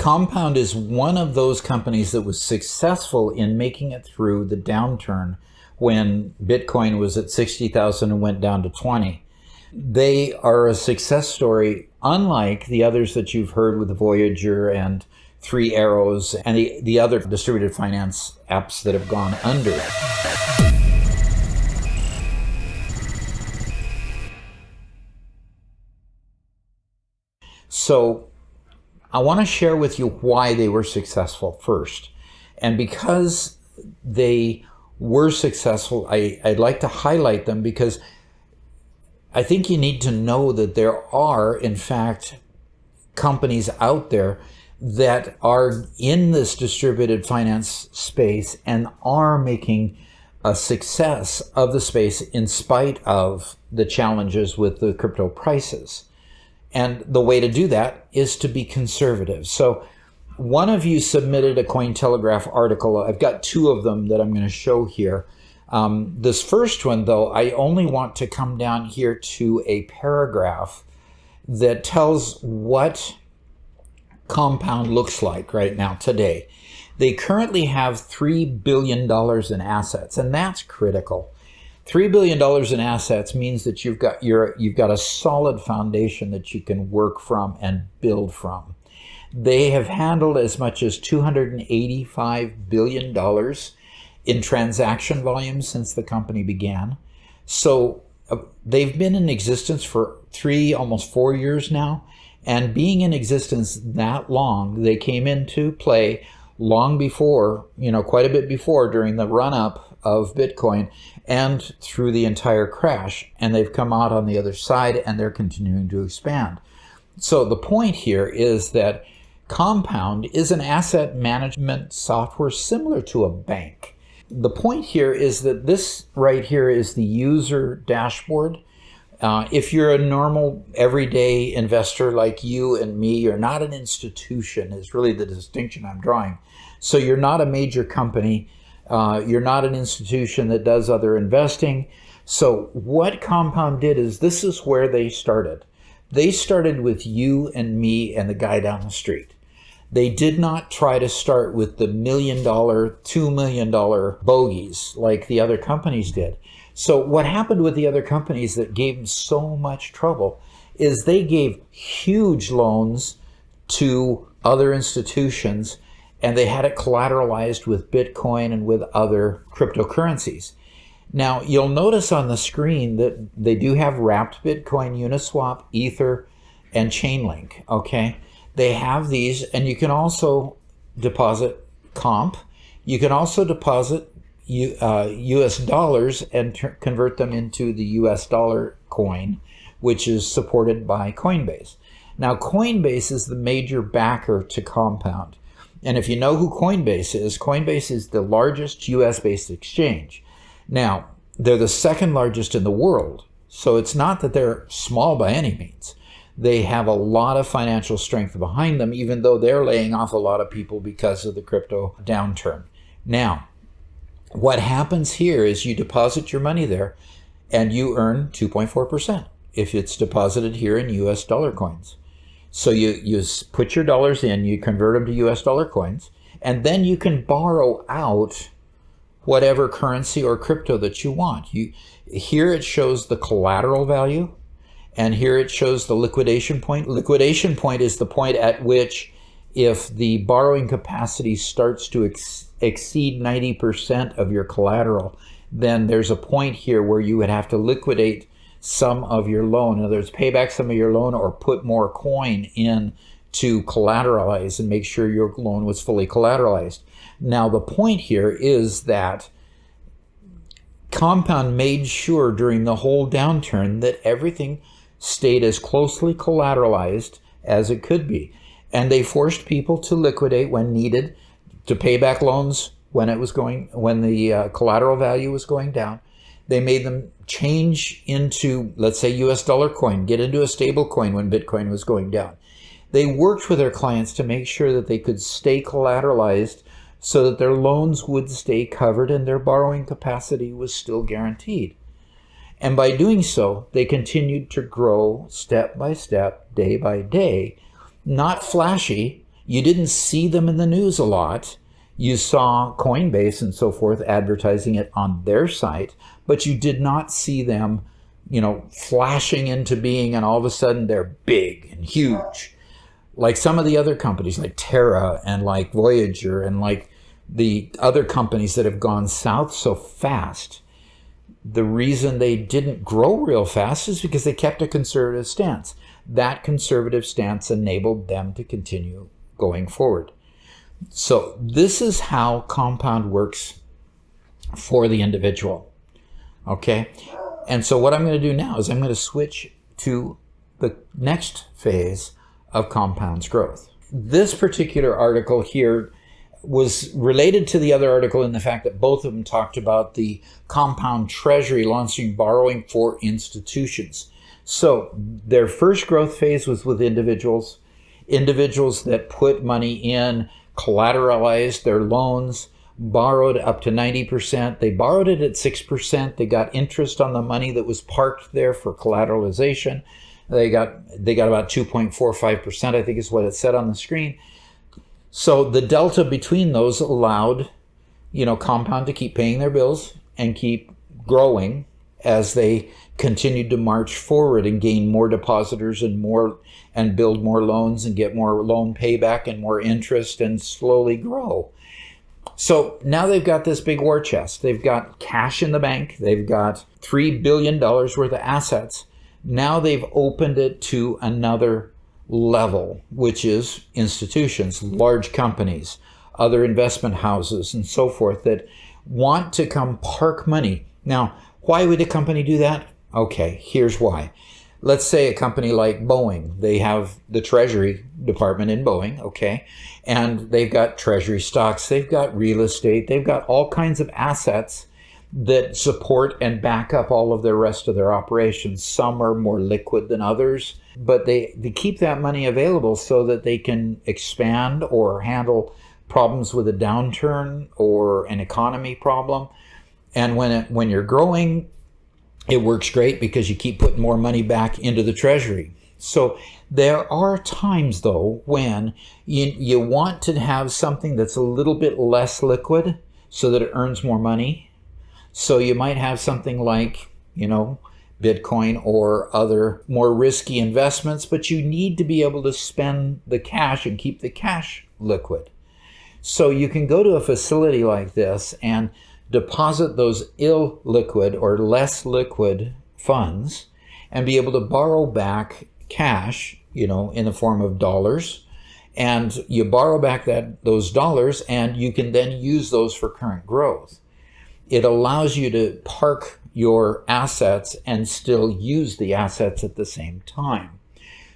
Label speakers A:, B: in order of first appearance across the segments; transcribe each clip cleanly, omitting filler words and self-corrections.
A: Compound is one of those companies that was successful in making it through the downturn when Bitcoin was at 60,000 and went down to 20. They are a success story, unlike the others that you've heard with the Voyager and Three Arrows and the other distributed finance apps that have gone under. So I want to share with you why they were successful first. And because they were successful, I'd like to highlight them because I think you need to know that there are, in fact, companies out there that are in this distributed finance space and are making a success of the space in spite of the challenges with the crypto prices. And the way to do that is to be conservative. So one of you submitted a Cointelegraph article. I've got two of them that I'm going to show here. This first one, though, I only want to come down here to a paragraph that tells what Compound looks like right now today. They currently have $3 billion in assets, and that's critical. $3 billion in assets means that you've got a solid foundation that you can work from and build from. They have handled as much as $285 billion in transaction volume since the company began. So they've been in existence for almost 4 years now. And being in existence that long, they came into play long before, quite a bit before, during the run-up of Bitcoin and through the entire crash. And they've come out on the other side and they're continuing to expand. So the point here is that Compound is an asset management software similar to a bank. The point here is that this right here is the user dashboard. If you're a normal, everyday investor like you and me, you're not an institution, is really the distinction I'm drawing. So you're not a major company. You're not an institution that does other investing. So what Compound did is this is where they started. They started with you and me and the guy down the street. They did not try to start with the $1 million, $2 million bogeys like the other companies did. So what happened with the other companies that gave them so much trouble is they gave huge loans to other institutions and they had it collateralized with Bitcoin and with other cryptocurrencies. Now, you'll notice on the screen that they do have wrapped Bitcoin, Uniswap, Ether, and Chainlink, okay? They have these, and you can also deposit comp. You can also deposit US dollars and convert them into the US dollar coin, which is supported by Coinbase. Now, Coinbase is the major backer to Compound. And if you know who Coinbase is the largest US-based exchange. Now, they're the second largest in the world. So it's not that they're small by any means. They have a lot of financial strength behind them, even though they're laying off a lot of people because of the crypto downturn. Now, what happens here is you deposit your money there and you earn 2.4% if it's deposited here in US dollar coins. So you put your dollars in, you convert them to US dollar coins, and then you can borrow out whatever currency or crypto that you want. Here it shows the collateral value, and here it shows the liquidation point. Liquidation point is the point at which if the borrowing capacity starts to exceed 90% of your collateral, then there's a point here where you would have to liquidate some of your loan. In other words, pay back some of your loan or put more coin in to collateralize and make sure your loan was fully collateralized. Now, the point here is that Compound made sure during the whole downturn that everything stayed as closely collateralized as it could be. And they forced people to liquidate when needed, to pay back loans when the collateral value was going down. They made them change into, let's say, US dollar coin, get into a stable coin when Bitcoin was going down. They worked with their clients to make sure that they could stay collateralized so that their loans would stay covered and their borrowing capacity was still guaranteed. And by doing so, they continued to grow step by step, day by day. Not flashy, You didn't see them in the news a lot. You saw Coinbase and so forth advertising it on their site, but you did not see them, flashing into being, and all of a sudden they're big and huge. Like some of the other companies like Terra and like Voyager and like the other companies that have gone south so fast. The reason they didn't grow real fast is because they kept a conservative stance. That conservative stance enabled them to continue going forward. So this is how compound works for the individual. Okay? And so what I'm going to do now is I'm going to switch to the next phase of compounds growth. This particular article here was related to the other article in the fact that both of them talked about the compound treasury launching borrowing for institutions. So their first growth phase was with individuals that put money in, collateralized their loans, borrowed up to 90%. They borrowed it at 6%. They got interest on the money that was parked there for collateralization. They got about 2.45%, I think is what it said on the screen. So the delta between those allowed, Compound to keep paying their bills and keep growing as they continued to march forward and gain more depositors and build more loans and get more loan payback and more interest and slowly grow. So now they've got this big war chest. They've got cash in the bank. They've got $3 billion worth of assets. Now they've opened it to another level, which is institutions, large companies, other investment houses, and so forth that want to come park money. Now, why would a company do that? Okay, here's why. Let's say a company like Boeing, they have the Treasury department in Boeing, okay, and they've got Treasury stocks, they've got real estate, they've got all kinds of assets that support and back up all of the rest of their operations. Some are more liquid than others, but they keep that money available so that they can expand or handle problems with a downturn or an economy problem. And when you're growing, it works great because you keep putting more money back into the Treasury. So there are times, though, when you want to have something that's a little bit less liquid so that it earns more money. So you might have something like, Bitcoin or other more risky investments, but you need to be able to spend the cash and keep the cash liquid. So you can go to a facility like this and deposit those illiquid or less liquid funds and be able to borrow back cash, in the form of dollars. And you borrow back those dollars and you can then use those for current growth. It allows you to park your assets and still use the assets at the same time.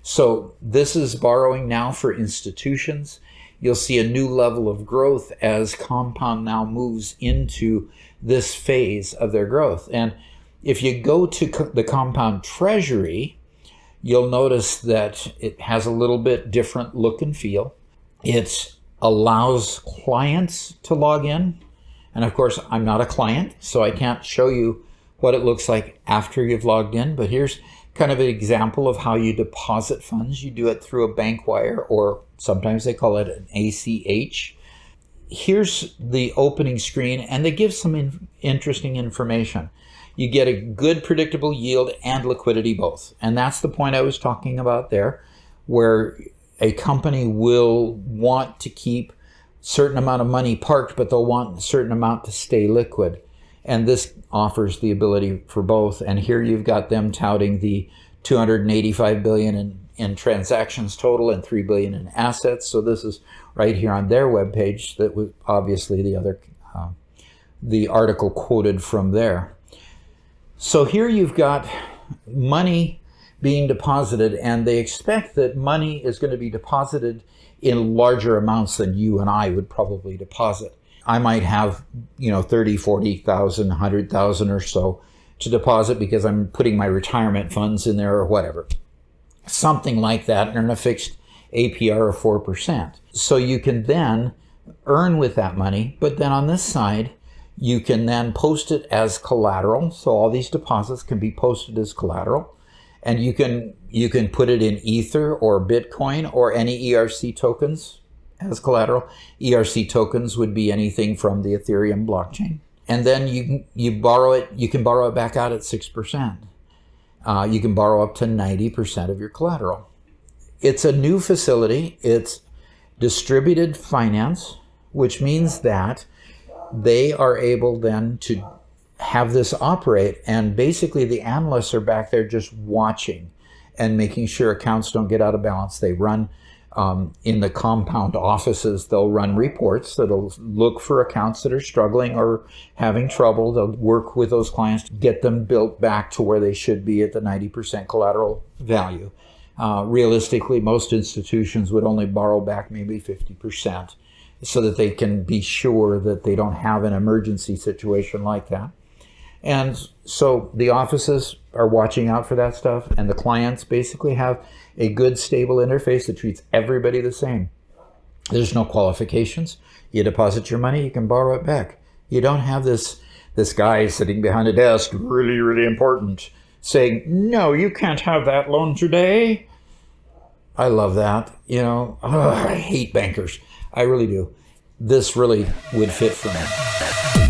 A: So this is borrowing now for institutions. You'll see a new level of growth as Compound now moves into this phase of their growth. And if you go to the Compound Treasury, you'll notice that it has a little bit different look and feel. It allows clients to log in. And of course, I'm not a client, so I can't show you what it looks like after you've logged in. But here's kind of an example of how you deposit funds. You do it through a bank wire, or sometimes they call it an ACH. Here's the opening screen, and they give some interesting information. You get a good predictable yield and liquidity both. And that's the point I was talking about there, where a company will want to keep certain amount of money parked, but they'll want a certain amount to stay liquid. And this offers the ability for both. And here you've got them touting the 285 billion in transactions total and 3 billion in assets. So this is right here on their webpage. That was obviously the article quoted from there. So here you've got money being deposited, and they expect that money is going to be deposited in larger amounts than you and I would probably deposit. I might have, 30, 40,000, 100,000 or so to deposit because I'm putting my retirement funds in there or whatever. Something like that, and earn a fixed APR of 4%. So you can then earn with that money, but then on this side, you can then post it as collateral. So all these deposits can be posted as collateral. And you can put it in Ether or Bitcoin or any ERC tokens as collateral. ERC tokens would be anything from the Ethereum blockchain. And then you borrow it. You can borrow it back out at 6%. You can borrow up to 90% of your collateral. It's a new facility. It's distributed finance, which means that they are able then to have this operate, and basically the analysts are back there just watching and making sure accounts don't get out of balance. They run in the compound offices, they'll run reports that'll look for accounts that are struggling or having trouble. They'll work with those clients to get them built back to where they should be at the 90% collateral value. Realistically, most institutions would only borrow back maybe 50% so that they can be sure that they don't have an emergency situation like that. And so the offices are watching out for that stuff, and the clients basically have a good, stable interface that treats everybody the same. There's no qualifications. You deposit your money, you can borrow it back. You don't have this guy sitting behind a desk, really, really important, saying, no, you can't have that loan today. I love that. I hate bankers. I really do. This really would fit for me.